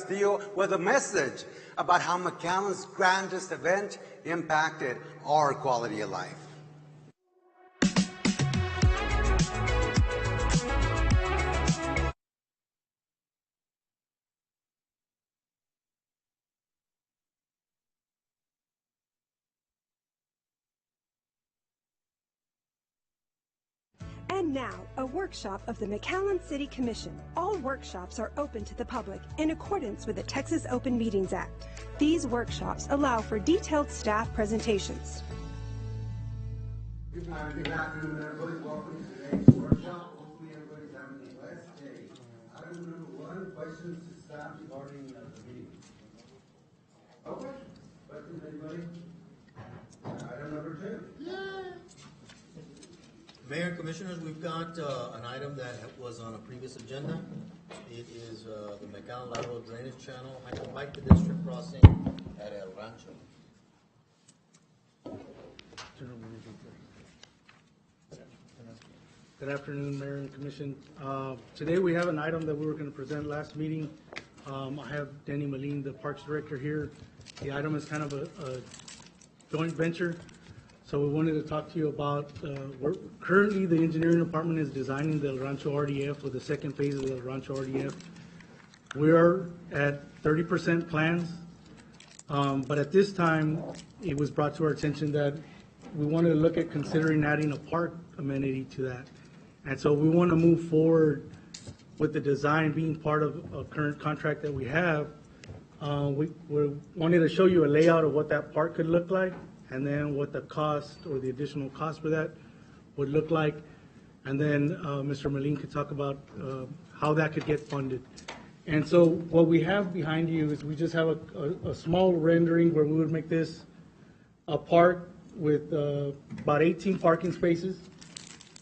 Castillo with a message about how McAllen's grandest event impacted our quality of life. And now, a workshop of the McAllen City Commission. All workshops are open to the public in accordance with the Texas Open Meetings Act. These workshops allow for detailed staff presentations. Good afternoon, everybody. Welcome to today's workshop. Hopefully everybody's having a blessed day. Item number 1, questions to staff regarding the meeting. Okay. Questions, anybody? Item number 2. Mayor and Commissioners, we've got an item that was on a previous agenda. It is the McAllen lateral drainage channel height to district crossing at El Rancho. Good afternoon, Mayor and Commission. Today we have an item that we were going to present last meeting. I have Danny Malin, the Parks Director, here. The item is kind of a joint venture. So we wanted to talk to you about, currently the engineering department is designing the El Rancho RDF with the second phase of the El Rancho RDF. We are at 30% plans, but at this time, it was brought to our attention that we wanted to look at considering adding a park amenity to that. And so we want to move forward with the design being part of a current contract that we have. We wanted to show you a layout of what that park could look like, and then what the cost or the additional cost for that would look like. And then Mr. Malin could talk about how that could get funded. And so what we have behind you is we just have a small rendering where we would make this a park with about 18 parking spaces,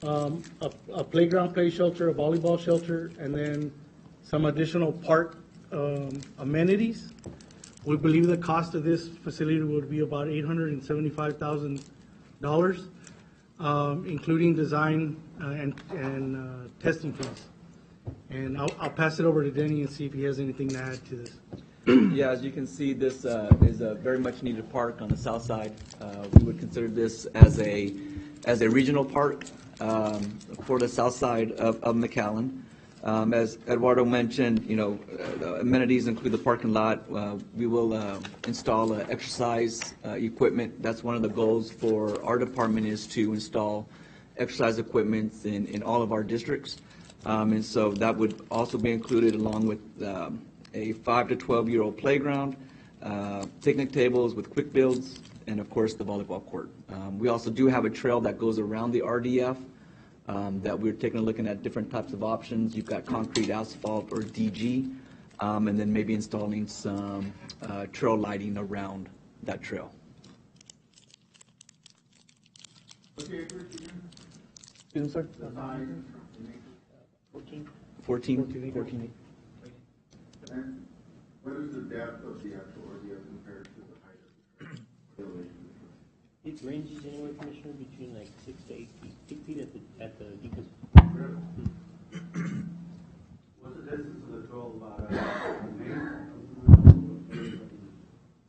a playground play shelter, a volleyball shelter, and then some additional park amenities. We believe the cost of this facility would be about $875,000, including design and testing fees. And I'll pass it over to Denny and see if he has anything to add to this. Yeah, as you can see, this is a very much needed park on the south side. We would consider this as a regional park for the south side of McAllen. As Eduardo mentioned, the amenities include the parking lot. We will install exercise equipment. That's one of the goals for our department, is to install exercise equipment in all of our districts. And so that would also be included along with a 5 to 12-year-old playground, picnic tables with quick builds, and of course the volleyball court. We also do have a trail that goes around the RDF. That we're taking a look at different types of options. You've got concrete, asphalt, or DG, and then maybe installing some trail lighting around that trail. Okay, Excuse me, sir? 14 acres. And what is the depth of the actual RDF compared to the height of the elevation? It ranges anywhere, Commissioner, between like 6 to 8 feet. 8 feet at the deepest. What's the distance of the trail about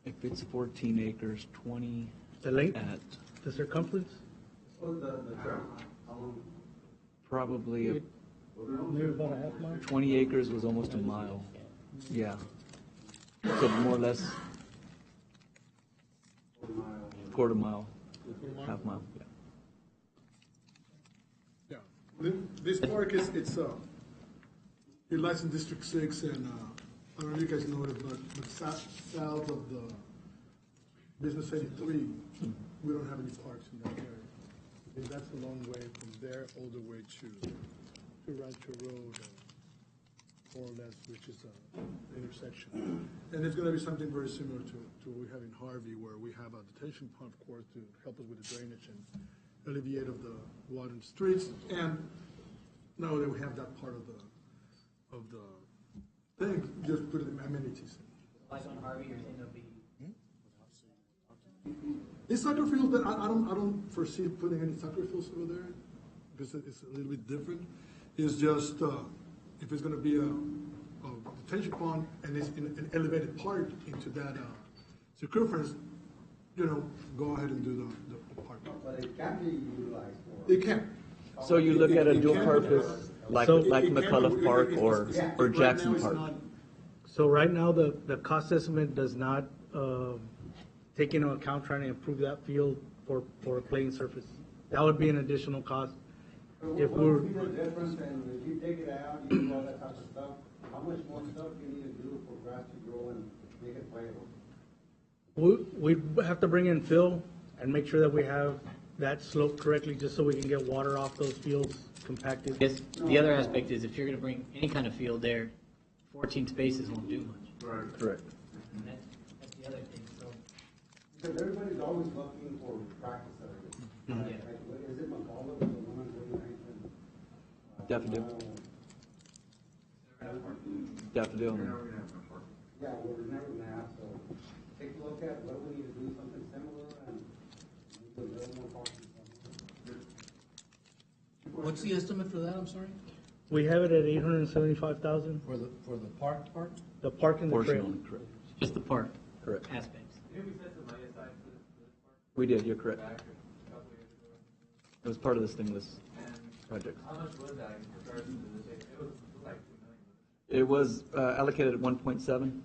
If it's 14 acres, 20 The length, at the circumference, What's the trail? How long? probably maybe about a half mile. 20 acres was almost a mile. Yeah. So more or less quarter mile, half mile. Yeah. Yeah, this park it lies in District 6, and I don't know if you guys know it, but south of the Business 83, we don't have any parks in that area. And that's a long way from there all the way to Rancho Road, more or less, which is an intersection. And it's going to be something very similar to what we have in Harvey, where we have a detention pond, of course, to help us with the drainage and alleviate of the water in the streets. And now that we have that part of the thing, just put the amenities in. Like on Harvey, you're saying there'll be. It's soccer fields, but I don't foresee putting any soccer fields over there because it's a little bit different. It's just if it's going to be a detention pond and it's in an elevated part into that circumference, go ahead and do the park. But it can be utilized for. It can. So you look at a It dual can- purpose, like So- McAuliffe Park or Right Jackson now it's Park. not- So right now, the cost estimate does not take into account trying to improve that field for a playing surface. That would be an additional cost. If What we're, would be the difference, and if you take it out, you do all that type of stuff, how much more stuff do you need to do for grass to grow and make it playable? we'd have to bring in fill and make sure that we have that slope correctly, just so we can get water off those fields compacted. Yes, the other aspect is if you're gonna bring any kind of field there, 14 spaces won't do much. Correct. And that's the other thing, so. Because everybody's always looking for practice areas. Like, what is it, McAllen, the one on 29th and? Daffodil. Daffodil. Yeah, well, we're never gonna have, so take a look at what we need to do, something similar, and make a little more parking. What's the estimate for that, I'm sorry? We have it at 875,000, For the park part? the park and the Portion trail. only, correct. Just the park Correct. aspects. We did, you're correct. It was part of the stimulus project. How much was that in comparison to this? It was like 2 million. It was allocated at 1.7.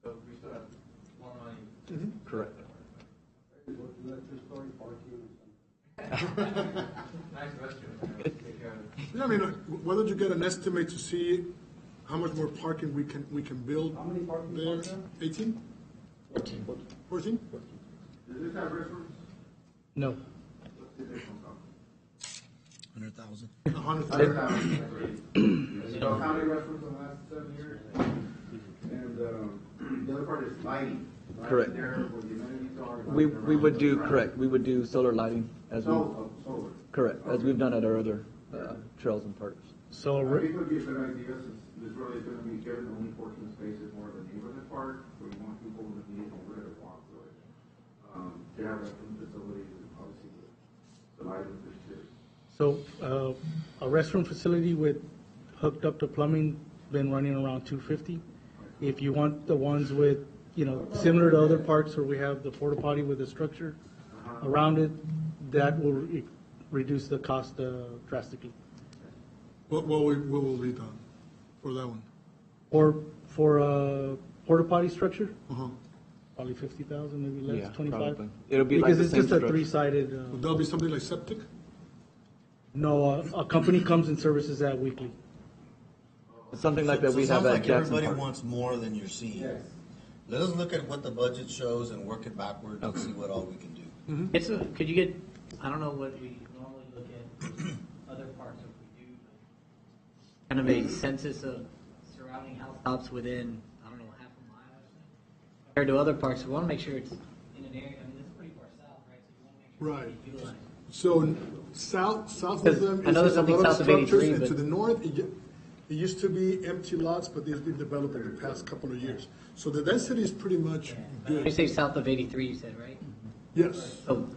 So we still have more money. Correct. Let your story parking or something. Nice restroom. Take care of it. Yeah, I mean, why don't you get an estimate to see how much more parking we can build How many parking there? spots are 18? 14? Does this have restrooms? No. What's the additional cost? 100,000. 100,000. So how many restrooms in the last 7 years? And the other part is lighting. Right? Correct. There where the amenities are. We would do, correct, we would do solar lighting as we, Solar. correct, as we've done at our other trails and parks. So, I think it would be a good idea since this really is gonna be given only 14 spaces more of a neighborhood park, so we want people to be able to walk through it. To have that facility, obviously, the lighting for sure. so a restroom facility with hooked up to plumbing, been running around 250. If you want the ones with, similar to other parks where we have the porta potty with the structure around it, that will reduce the cost drastically. What will be done for that one? Or for a porta potty structure, Uh-huh. probably 50,000, maybe Yeah, less, 25. probably. It'll be like Because the it's same just a structure. three-sided. Would that be something like septic? No, a company comes and services that weekly. Something like that So we it have sounds at like Jackson everybody Park. wants more than you're seeing. Yes. Let us look at what the budget shows and work it backwards and see what all we can do. Could you get, I don't know what we normally look at, other parts if we do, like, kind of a census of surrounding housetops within, I don't know, half a mile or something. Compared to other parks, we want to make sure it's in an area, I mean, it's pretty far south, right? So you want to make sure it's Right. utilized. So south Because of them I know is there's a something lot of south of 83, structures, and but- to the north, it used to be empty lots, but they've been developed in the past couple of years. So the density is pretty much You good. say south of 83, you said, right? Yes. So,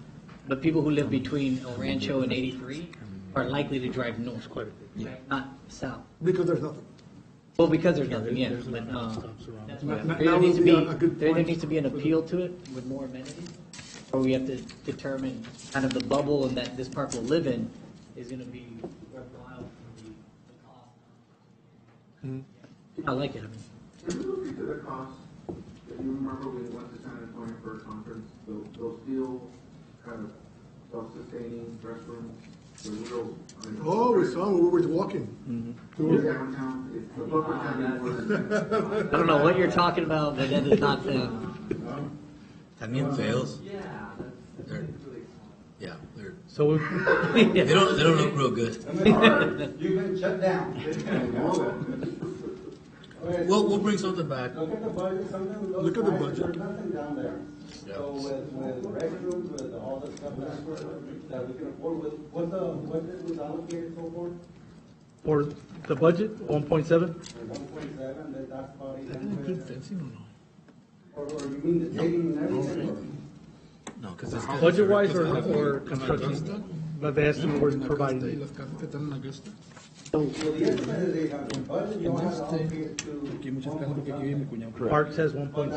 but people who live between El Rancho and 83 are likely to drive north, Quite a bit. right? Not south. Because there's nothing. Well, because there's nothing, yeah, There's but, not enough stops around. that's Now- right. now There would needs to be be, a good there point needs to be an appeal to it with more amenities, or we have to determine kind of the bubble and that this park will live in is gonna be worthwhile for the cost. I like it, I mean. Can we look into the cost? If you remember, we went to San Antonio for a conference, those steel kind of self-sustaining restrooms, the real. Oh, we saw, we were walking. Downtown, the book would tell you more than. I don't know what you're talking about, but that is not the, También fails. Yeah, that's They're- really small. Yeah, they're, So we they don't look real good. You've been shut down. Okay, We'll bring something back. Look at the budget, something with those Look at the guys, budget. there's nothing down there. So with restrooms, with all the stuff that we can afford, what's was allocated so far? for the budget, 1.7. 1.7, that's about 800. Or you mean the taking and everything? No, because it's. Budget-wise or construction? but the estimate we're providing. Y las casas que están en Augusta. So the estimate they have in budget, you don't have to allocate it to. Aquí hay muchas casas porque aquí vive mi cuñado. Parks has 1.7.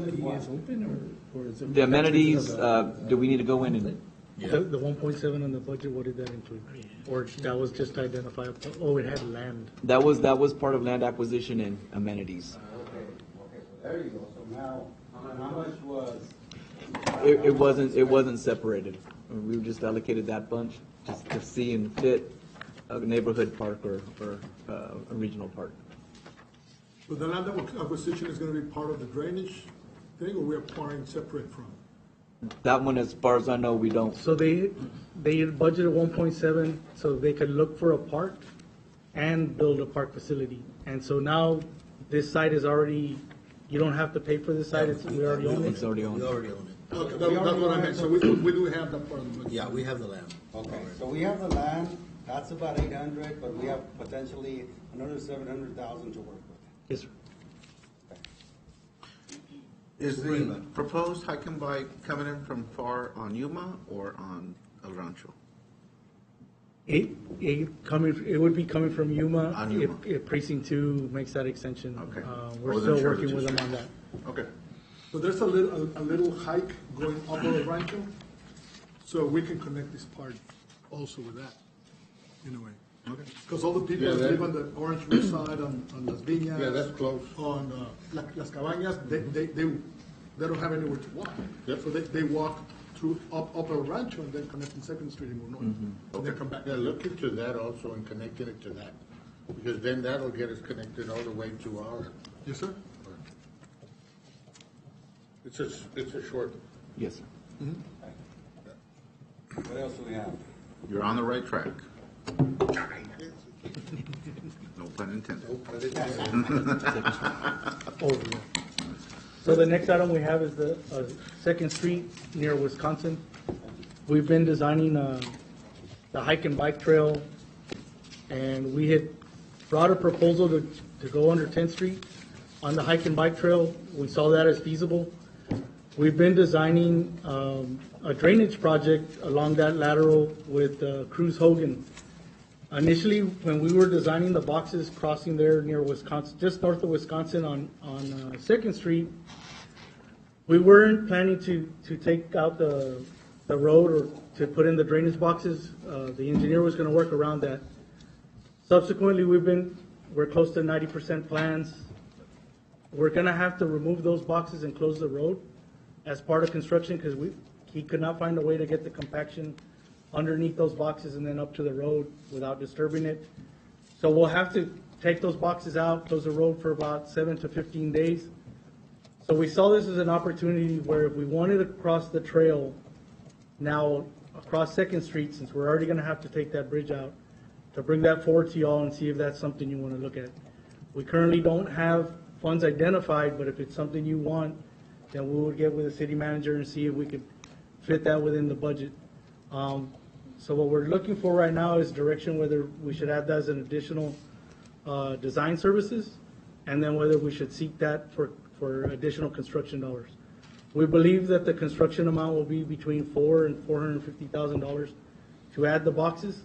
Aquí es open or is it? The amenities, do we need to go in and, The 1.7 on the budget, what did that include? Or that was just identified, oh, it had land. that was part of land acquisition and amenities. Okay, so there you go. So now, how much was? It wasn't separated. We just allocated that bunch just to see and fit a neighborhood park or a regional park. So the land acquisition is gonna be part of the drainage thing, or we're acquiring separate from? That one, as far as I know, we don't. So they budgeted 1.7 so they could look for a park and build a park facility. And so now this site is already, you don't have to pay for this site, we already own It's it. already on. We already own it. Okay, that's what I meant, so we do have that part of the budget. Yeah, we have the land. Okay, so we have the land, that's about 800, but we have potentially another 700,000 to work with. Yes, sir. Is the proposed hike and bike coming in from far on Yuma or on El Rancho? It would be coming from Yuma On Yuma. if precinct 2 makes that extension. Okay. We're Wasn't still sure working if with it's- them on that. Okay. So there's a little hike going up on the Rancho, so we can connect this part also with that, in a way. Okay. Because all the people Yeah, that that- live on the Orange Ridge side, on Las Viñas. Yeah, that's close. On Las Cabañas, they don't have anywhere to walk. Yep. So they walk through up El Rancho and then connect in Second Street and go north. And then come back. Yeah, look into that also and connecting it to that, because then that'll get us connected all the way to our, Yes, sir? it's a short. Yes, sir. What else do we have? You're on the right track. No pun intended. Oh, yeah. So the next item we have is the Second Street near Wisconsin. We've been designing the hike and bike trail, and we had brought a proposal to go under 10th Street on the hike and bike trail. We saw that as feasible. We've been designing a drainage project along that lateral with Cruz Hogan. Initially, when we were designing the boxes crossing there near Wisconsin, just north of Wisconsin on Second Street, we weren't planning to take out the road or to put in the drainage boxes. The engineer was gonna work around that. Subsequently, we're close to 90% plans. We're gonna have to remove those boxes and close the road as part of construction, because he could not find a way to get the compaction underneath those boxes and then up to the road without disturbing it. So we'll have to take those boxes out, close the road for about 7 to 15 days. So we saw this as an opportunity where if we wanted to cross the trail now across Second Street, since we're already gonna have to take that bridge out, to bring that forward to y'all and see if that's something you wanna look at. We currently don't have funds identified, but if it's something you want, then we would get with the city manager and see if we could fit that within the budget. So what we're looking for right now is direction whether we should add that as an additional design services, and then whether we should seek that for additional construction dollars. We believe that the construction amount will be between $400,000 and $450,000 to add the boxes,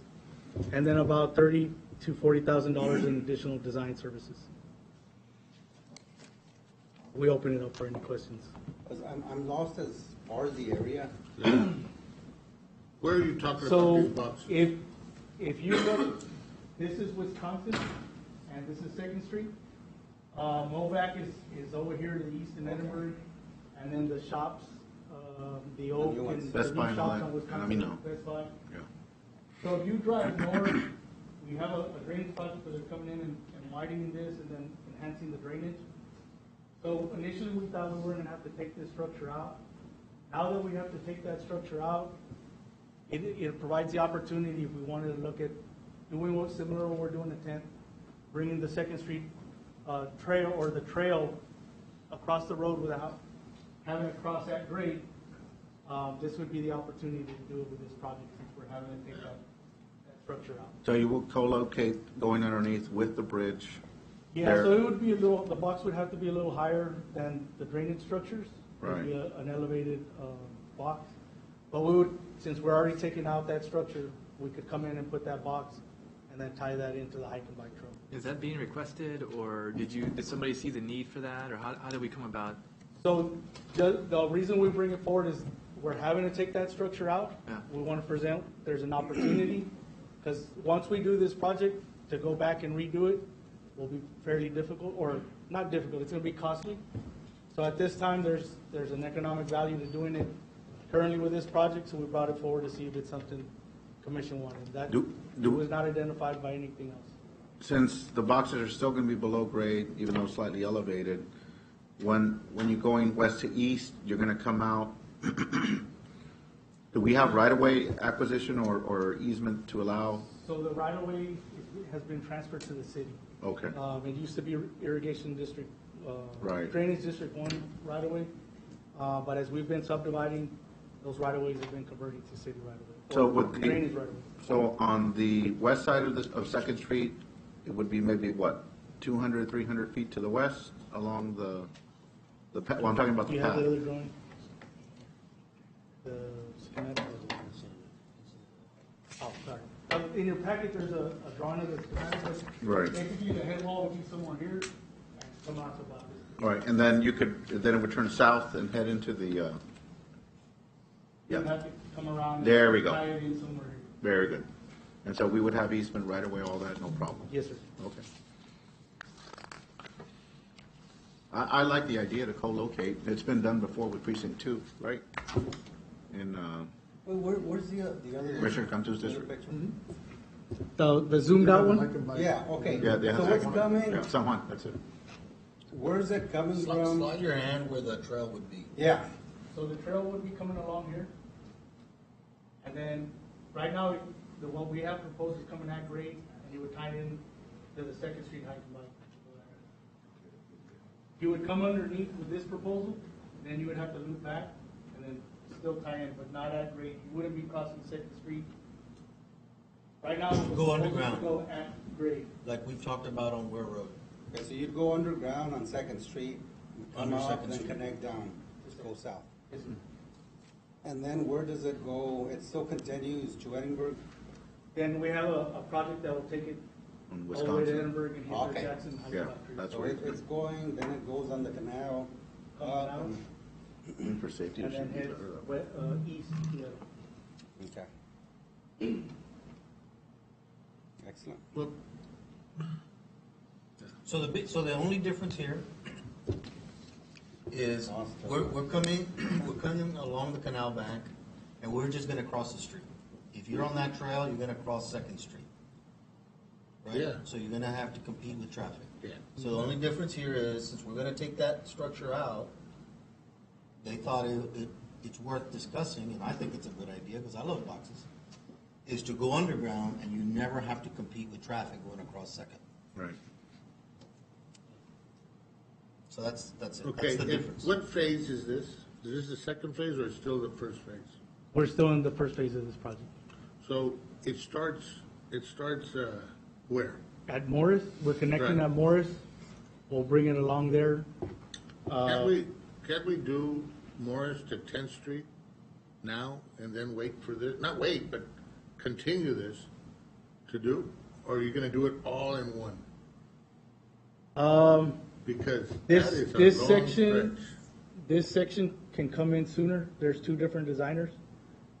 and then about $30,000 to $40,000 in additional design services. We open it up for any questions. 'Cause I'm lost as far as the area. Where are you talking about So these boxes? if you look, this is Wisconsin, and this is Second Street. Movac is over here to the east in Edinburgh, and then the shops, the Oak new and ones. the Best new Buy and all shops that. on Wisconsin. Let me know. Best Buy. Yeah. So if you drive north, we have a drainage project where they're coming in and widening this and then enhancing the drainage. So initially, we thought we were gonna have to take this structure out. Now that we have to take that structure out, it provides the opportunity, if we wanted to look at doing what similar to what we're doing at 10th, bringing the Second Street trail or the trail across the road without having to cross that grade. This would be the opportunity to do it with this project, since we're having to take that structure out. So you will co-locate going underneath with the bridge? Yeah, there? so it would be a little, the box would have to be a little higher than the drainage structures. It would be Right. an elevated box. But we would, since we're already taking out that structure, we could come in and put that box and then tie that into the hike and bike trail. Is that being requested, or did somebody see the need for that, or how did we come about? So the reason we bring it forward is we're having to take that structure out. Yeah. We want to present, there's an opportunity, because once we do this project, to go back and redo it will be fairly difficult, or not difficult, it's going to be costly. So at this time, there's an economic value to doing it currently with this project, so we brought it forward to see if it's something commission wanted. That was not identified by anything else. Since the boxes are still gonna be below grade, even though slightly elevated, when you're going west to east, you're gonna come out, do we have right-of-way acquisition or easement to allow? So the right-of-way has been transferred to the city. Okay. It used to be irrigation district, Right. drainage district 1 right-of-way. But as we've been subdividing, those right-of-ways have been converted to city right-of-way. So or would the, drainage right-of-way. so on the west side of Second Street, it would be maybe what, 200, 300 feet to the west along the path, well, I'm talking about Do the you have path. the other drawing? The schematic? Oh, sorry. In your packet, there's a drawing of the schematic. Right. Basically, the head wall would be somewhere here, and come out to about this. All right, and then then it would turn south and head into the, You yeah, have to come around. and There we go. tie it in somewhere here. very good. And so we would have easement right away, all that, no problem. Yes, sir. Okay. I like the idea to co-locate. It's been done before with precinct 2, right? In Where's the other? Commissioner Cantu's district. The zoomed out one? Yeah, okay. Yeah, they have So what's that one. coming, Yeah, San Juan, that's it. where's it coming from? Slide your hand where the trail would be. Yeah, So the trail would be coming along here. And then, right now, the one we have proposed is coming at grade, and you would tie it in to the Second Street hike and bike. You would come underneath with this proposal, then you would have to loop back, and then still tie in, but not at grade. You wouldn't be crossing Second Street. Right now, the proposal is to underground. go at grade. Like we've talked about on Ware Road. okay, so you'd go underground on Second Street, come Under up, Second then Street. connect down, just go south. Yes, sir. And then where does it go? It still continues to Edinburgh? Then we have a project that will take it In all the way to Wisconsin. Edinburgh and hit Okay. the Jackson hike Yeah, and bike trail. that's So where it's going, then it goes on the canal, Comes up, out. and, for safety. And it then should be heads better. east, yeah. okay. Excellent. Well, so the only difference here is we're coming along the canal bank, and we're just gonna cross the street. If you're on that trail, you're gonna cross Second Street. Right? Yeah. So you're gonna have to compete with traffic. Yeah. So the only difference here is, since we're gonna take that structure out, they thought it's worth discussing, and I think it's a good idea, because I love boxes, is to go underground, and you never have to compete with traffic going across Second. Right. So that's it. Okay, That's the and difference. what phase is this? Is this the second phase or still the first phase? We're still in the first phase of this project. So it starts where? At Morris, we're connecting Right. at Morris. We'll bring it along there. Can't we do Morris to 10th Street now and then wait for this, not wait, but continue this to do? Or are you gonna do it all in one? Because that This is a this long section, stretch. this section can come in sooner. There's two different designers.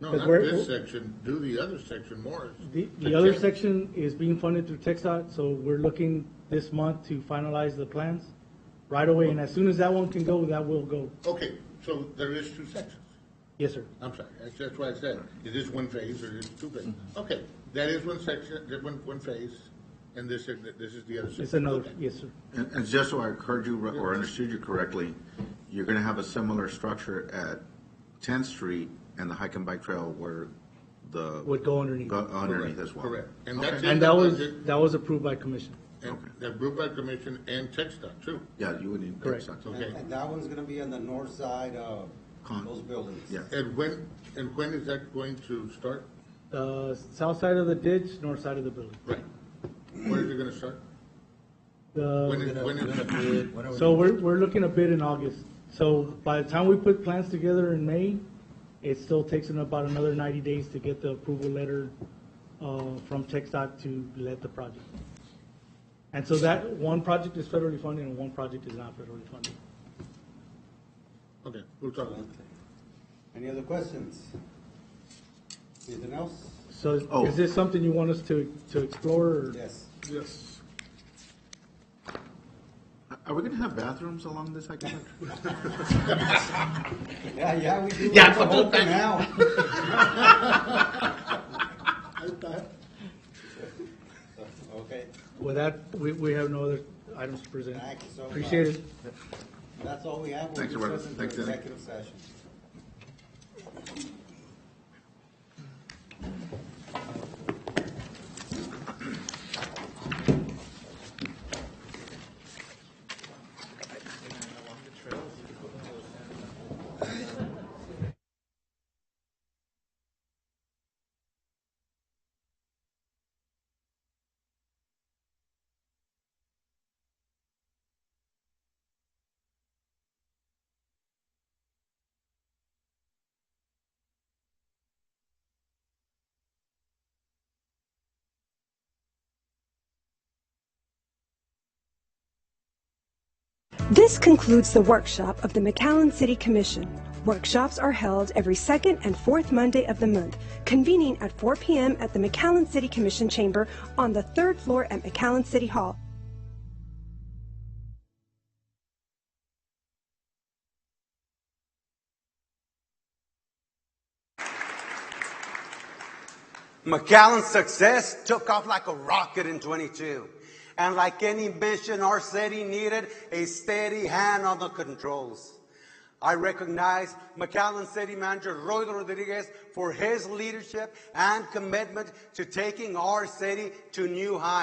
No, 'cause not we're- this section, do the other section, Morris. The To other 10th. section is being funded through TxDOT, so we're looking this month to finalize the plans right away. And as soon as that one can go, that will go. Okay, so there is two sections. Yes, sir. I'm sorry, that's why I said, is this one phase or is it two phases? Okay, that is one section, that one phase, and this is the other section. It's another, Okay. yes, sir. And just so I heard you or understood you correctly, you're gonna have a similar structure at 10th Street and the hike and bike trail where the. Would go underneath. Go underneath as well. Correct. And Okay. that's in And the that was, budget, that was approved by commission. and that approved by commission and TxDOT too. Yeah, you would need. Correct. Okay. And that one's gonna be on the north side of Con- those buildings. Yeah. And when is that going to start? South side of the ditch, north side of the building. Right. When is it gonna start? When The, is, when We're gonna is, bid, when are we so gonna- we're looking to bid in August. So by the time we put plans together in May, it still takes them about another 90 days to get the approval letter from TxDOT to lead the project. And so that one project is federally funded and one project is not federally funded. Okay, we'll talk about it. Any other questions? Anything else? So is this something you want us to explore? Or? Yes. Yes. Are we gonna have bathrooms along this hiking trail? Yeah, we do. Yeah, It's a whole canal. Okay. With that, we have no other items to present. Thank you so much. Appreciate it. That's all we have. We'll Thanks, Roberto. discuss in Thanks, Danny. executive session. This concludes the workshop of the McAllen City Commission. Workshops are held every second and fourth Monday of the month, convening at 4 p.m. at the McAllen City Commission chamber on the third floor at McAllen City Hall. McAllen's success took off like a rocket in 22. And like any mission, our city needed a steady hand on the controls. I recognize McAllen City Manager Roy Rodriguez for his leadership and commitment to taking our city to new heights.